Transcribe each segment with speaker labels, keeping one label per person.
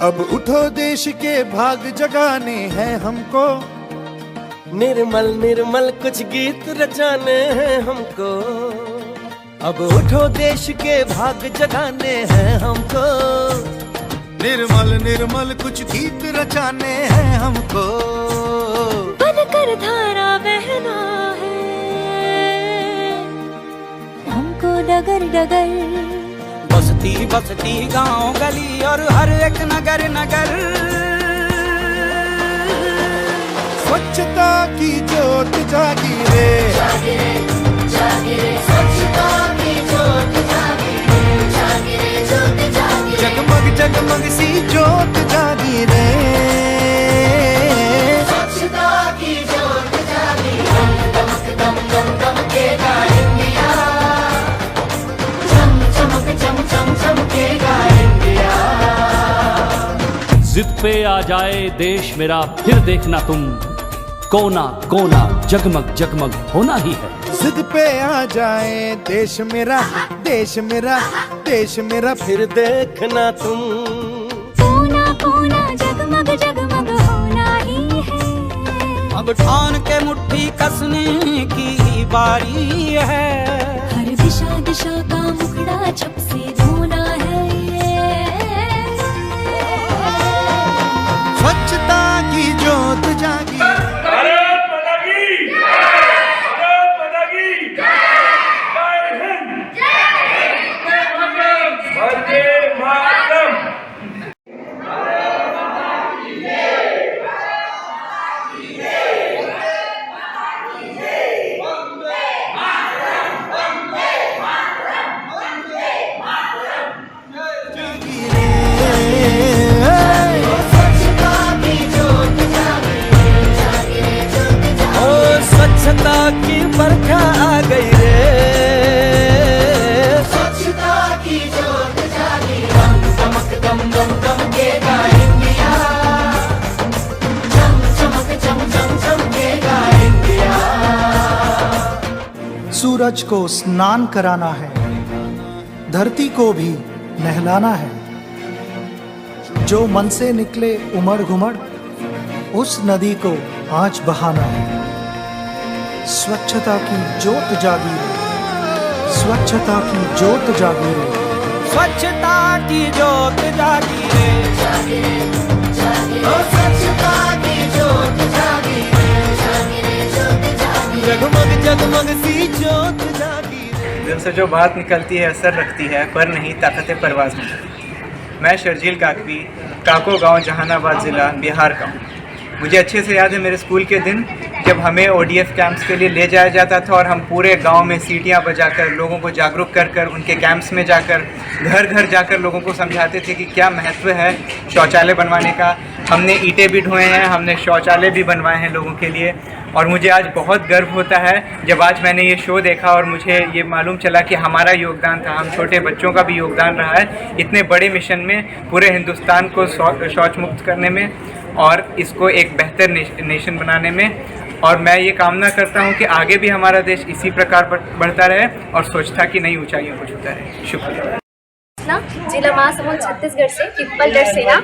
Speaker 1: अब उठो देश के भाग जगाने हैं हमको,
Speaker 2: निर्मल निर्मल कुछ गीत रचाने हैं हमको।
Speaker 3: अब उठो देश के भाग जगाने हैं हमको,
Speaker 1: निर्मल निर्मल कुछ गीत रचाने हैं हमको।
Speaker 4: बनकर धारा बहना है हमको डगर डगर,
Speaker 5: बस्ती बस्ती गांव गली और हर एक नगर नगर,
Speaker 1: स्वच्छता की जोत जागी रे,
Speaker 4: जागी रे, जागी रे, स्वच्छता की जोत जागी रे, जागी रे, जोत जागी रे,
Speaker 1: जगमग जगमग सी जोत जागी रे,
Speaker 4: स्वच्छता की जोत जागी रे, दमक दम दम दमकेगा इंडिया, चम चमक चम चम चमकेगा इंडिया।
Speaker 6: जिद पे आ जाए देश मेरा फिर देखना तुम, कोना कोना जगमग जगमग होना ही है।
Speaker 1: जिद पे आ जाए देश मेरा, देश मेरा, देश मेरा
Speaker 2: फिर देखना तुम,
Speaker 4: कोना कोना जगमग जगमग होना ही है।
Speaker 5: अब ठान के मुट्ठी कसने की बारी है,
Speaker 4: हर दिशा दिशा का मुखड़ा छप से धोना है।
Speaker 1: स्वच्छता की जोत जागी,
Speaker 2: स्वच्छता की बरखा आ गई रे,
Speaker 4: स्वच्छता की जोत जागी, दम दमक दम दम दमकेगा इंडिया, चम चमक चम चम चमकेगा इंडिया।
Speaker 7: सूरज को स्नान कराना है, धरती को भी नहलाना है। जो मन से निकले उमड़ घुमड़, उस नदी को आज बहाना है। स्वच्छता की जोत जागी रे, स्वच्छता की जोत जागी रे,
Speaker 5: स्वच्छता की जोत जागी रे,
Speaker 4: जागी रे, जागी रे, स्वच्छता की जोत जागी रे, जागी रे, जोत जागी रे,
Speaker 2: जगमग जगमग सी जोत जागी रे।
Speaker 8: दिल से जो बात निकलती है असर रखती है, पर नहीं ताकत परवाज़ नहीं करती। मैं शर्जील काकवी, काको गांव, जहानाबाद ज़िला, बिहार का हूँ। मुझे अच्छे से याद है मेरे स्कूल के दिन, जब हमें ODF कैंप्स के लिए ले जाया जाता था और हम पूरे गांव में सीटियां बजाकर लोगों को जागरूक कर कर उनके कैंप्स में जाकर घर घर जाकर लोगों को समझाते थे कि क्या महत्व है शौचालय बनवाने का। हमने ईंटें भी ढोए हैं, हमने शौचालय भी बनवाए हैं लोगों के लिए। और मुझे आज बहुत गर्व होता है जब आज मैंने ये शो देखा और मुझे ये मालूम चला कि हमारा योगदान था, हम छोटे बच्चों का भी योगदान रहा है इतने बड़े मिशन में, पूरे हिंदुस्तान को शौच मुक्त करने में और इसको एक बेहतर नेशन बनाने में। और मैं ये कामना करता हूँ कि आगे भी हमारा देश इसी प्रकार बढ़ता रहे और स्वच्छता की नई ऊंचाइयों को छूता रहे। शुक्रिया।
Speaker 9: जिला महासमुंद छत्तीसगढ़ से पिपल डर सेना।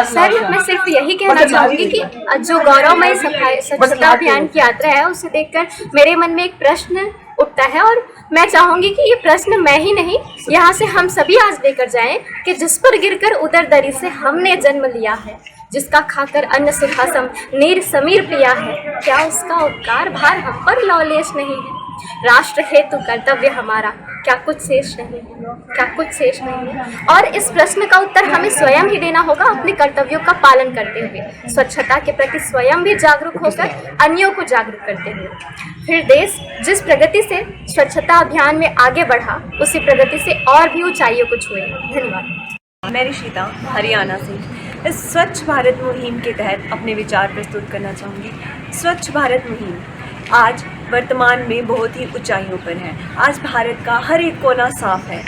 Speaker 9: सर, मैं सिर्फ यही कहना चाहूँगी कि जो गौरवमय स्वच्छता अभियान की यात्रा है उसे देखकर मेरे मन में एक प्रश्न उठता है और मैं चाहूँगी कि ये प्रश्न मैं ही नहीं, यहाँ से हम सभी आज लेकर जाएं कि जिस पर गिरकर उदर दरी से हमने जन्म लिया है, जिसका खाकर अन्न सुखासम नीर समीर पिया है, क्या उसका उपकार भार हम पर लौलेश नहीं है। राष्ट्र हेतु कर्तव्य हमारा क्या कुछ शेष नहीं है, क्या कुछ शेष नहीं है। और इस प्रश्न का उत्तर हमें स्वयं ही देना होगा अपने कर्तव्यों का पालन करते हुए, स्वच्छता के प्रति स्वयं भी जागरूक होकर अन्यों को जागरूक करते हुए। फिर देश जिस प्रगति से स्वच्छता अभियान में आगे बढ़ा, उसी प्रगति से और भी ऊंचाइयों को छुए। धन्यवाद।
Speaker 10: मैं ऋषिता हरियाणा से इस स्वच्छ भारत मुहिम के तहत अपने विचार प्रस्तुत करना चाहूँगी। स्वच्छ भारत मुहिम आज वर्तमान में बहुत ही ऊंचाइयों पर है। आज भारत का हर एक कोना साफ है।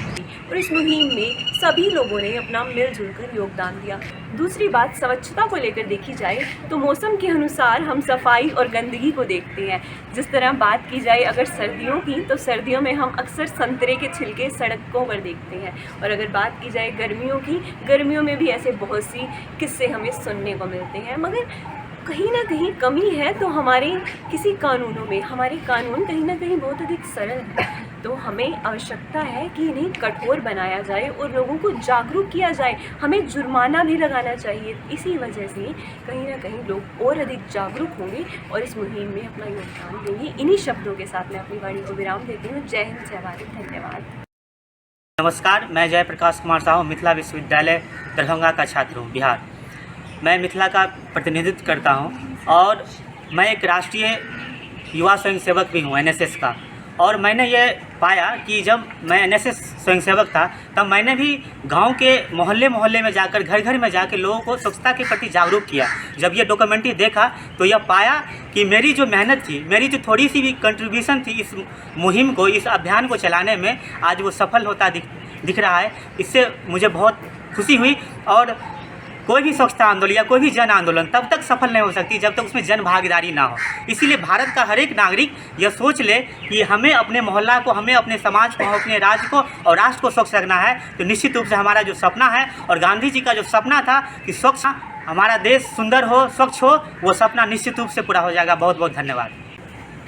Speaker 10: और इस मुहिम में सभी लोगों ने अपना मिलजुल कर योगदान दिया। दूसरी बात, स्वच्छता को लेकर देखी जाए तो मौसम के अनुसार हम सफाई और गंदगी को देखते हैं। जिस तरह बात की जाए अगर सर्दियों की, तो सर्दियों में हम अक्सर संतरे के छिलके सड़कों पर देखते हैं, और अगर बात की जाए गर्मियों की, गर्मियों में भी ऐसे बहुत सी किस्से हमें सुनने को मिलते हैं। मगर कहीं ना कहीं कमी है तो हमारे किसी कानूनों में, हमारे कानून कहीं ना कहीं बहुत अधिक सरल है, तो हमें आवश्यकता है कि इन्हें कठोर बनाया जाए और लोगों को जागरूक किया जाए। हमें जुर्माना भी लगाना चाहिए। इसी वजह से कहीं ना कहीं लोग और अधिक जागरूक होंगे और इस मुहिम में अपना योगदान देंगे। इन्हीं शब्दों के साथ मैं अपनी वाणी को विराम देती हूँ। जय हिंद, जय भारत, धन्यवाद।
Speaker 11: नमस्कार, मैं जयप्रकाश कुमार साहू मिथिला विश्वविद्यालय दरभंगा का छात्र हूँ, बिहार। मैं मिथिला का प्रतिनिधित्व करता हूँ और मैं एक राष्ट्रीय युवा स्वयंसेवक भी हूँ, एनएसएस का। और मैंने ये पाया कि जब मैं एनएसएस स्वयंसेवक था तब मैंने भी गांव के मोहल्ले मोहल्ले में जाकर, घर घर में जाकर लोगों को स्वच्छता के प्रति जागरूक किया। जब ये डॉक्यूमेंट्री देखा तो यह पाया कि मेरी जो मेहनत थी, मेरी जो थोड़ी सी भी कंट्रीब्यूशन थी इस मुहिम को, इस अभियान को चलाने में, आज वो सफल होता दिख रहा है। इससे मुझे बहुत खुशी हुई। और कोई भी स्वच्छता आंदोलन या कोई भी जन आंदोलन तब तक सफल नहीं हो सकती जब तक उसमें जन भागीदारी ना हो। इसीलिए भारत का हर एक नागरिक यह सोच ले कि हमें अपने मोहल्ला को, हमें अपने समाज को, अपने राज्य को और राष्ट्र को स्वच्छ रखना है। तो निश्चित रूप से हमारा जो सपना है और गांधी जी का जो सपना था कि स्वच्छ हमारा देश सुंदर हो, स्वच्छ हो, वो सपना निश्चित रूप से पूरा हो जाएगा। बहुत बहुत धन्यवाद।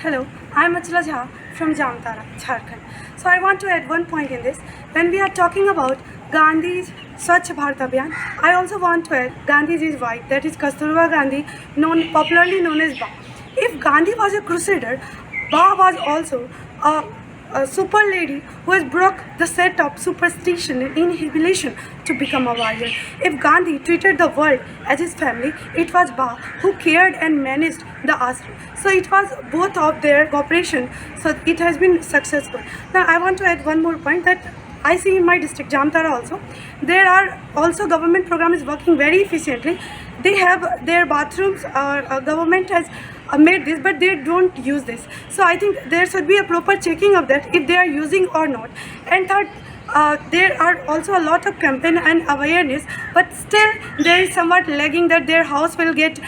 Speaker 12: Hello, I am Achla Jha from Jamtara, Jharkhand. So I want to add one point in this. When we are talking about Gandhi's Swachh Bharat Abhiyan, I also want to add Gandhi's wife, that is Kasturba Gandhi, popularly known as Ba. If Gandhi was a crusader, Ba was also a super lady who has broke the set of superstition and inhibition to become a warrior. If Gandhi treated the world as his family, it was Ba who cared and managed the ashram. So it was both of their cooperation, so it has been successful. Now I want to add one more point that I see in my district, Jamtara also, there are also government program is working very efficiently. They have their bathrooms, government has made this, but they don't use this. So I think there should be a proper checking of that if they are using or not. And third, there are also a lot of campaign and awareness, but still there is somewhat lagging that their house will get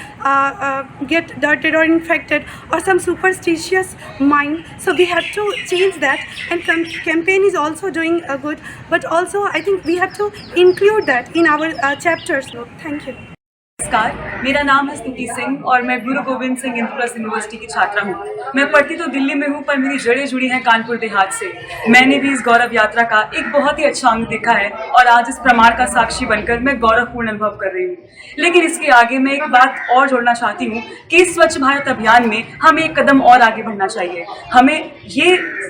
Speaker 12: dirted or infected or some superstitious mind. So we have to change that, and campaign is also doing good, but also I think we have to include that in our chapters. Thank you.
Speaker 10: नमस्कार, मेरा नाम है स्तुति सिंह और मैं गुरु Govind Singh Indraprastha university की छात्रा हूँ। मैं पढ़ती तो दिल्ली में हूँ, पर मेरी जड़ें जुड़ी हैं कानपुर देहात से। मैंने भी इस गौरव यात्रा का एक बहुत ही अच्छा अंग देखा है और आज इस प्रमाण का साक्षी बनकर मैं गौरवपूर्ण अनुभव कर रही हूँ। लेकिन इसके आगे मैं एक बात और जोड़ना चाहती हूँ कि स्वच्छ भारत अभियान में हमें एक कदम और आगे बढ़ना चाहिए।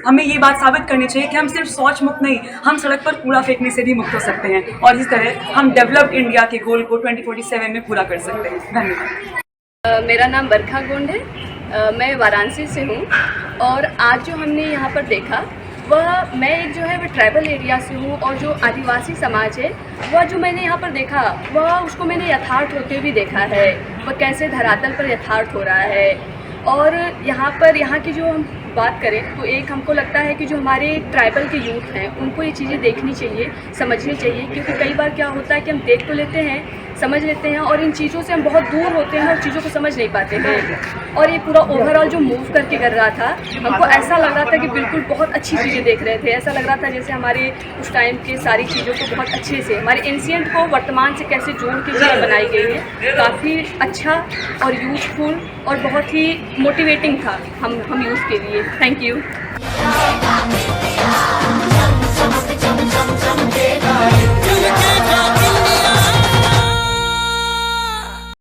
Speaker 10: हमें ये बात साबित करनी चाहिए कि हम सिर्फ शौच मुक्त नहीं, हम सड़क पर कूड़ा फेंकने से भी मुक्त हो सकते हैं और इस तरह हम डेवलप्ड इंडिया के गोल को 2047 में पूरा कर सकते हैं। धन्यवाद।
Speaker 13: मेरा नाम बरखा गोंड है, मैं वाराणसी से हूँ और आज जो हमने यहाँ पर देखा वह, मैं एक जो है वह ट्राइबल एरिया से हूँ और जो आदिवासी समाज है वह जो मैंने यहाँ पर देखा वह उसको मैंने यथार्थ होते हुए देखा है, वह कैसे धरातल पर यथार्थ हो रहा है। और यहाँ पर यहाँ की जो हम बात करें तो एक हमको लगता है कि जो हमारे ट्राइबल के यूथ हैं उनको ये चीज़ें देखनी चाहिए, समझनी चाहिए, क्योंकि कई बार क्या होता है कि हम देख तो लेते हैं, समझ लेते हैं और इन चीज़ों से हम बहुत दूर होते हैं और चीज़ों को समझ नहीं पाते हैं। और ये पूरा ओवरऑल जो मूव करके कर रहा था, हमको ऐसा लग रहा था कि बिल्कुल बहुत अच्छी चीज़ें देख रहे थे। ऐसा लग रहा था जैसे हमारे उस टाइम के सारी चीज़ों को बहुत अच्छे से, हमारे एंशिएंट को वर्तमान से कैसे जोड़ के चीज़ें बनाई गई है, काफ़ी अच्छा और यूजफुल और बहुत ही मोटिवेटिंग था हम यूथ के लिए। Thank you.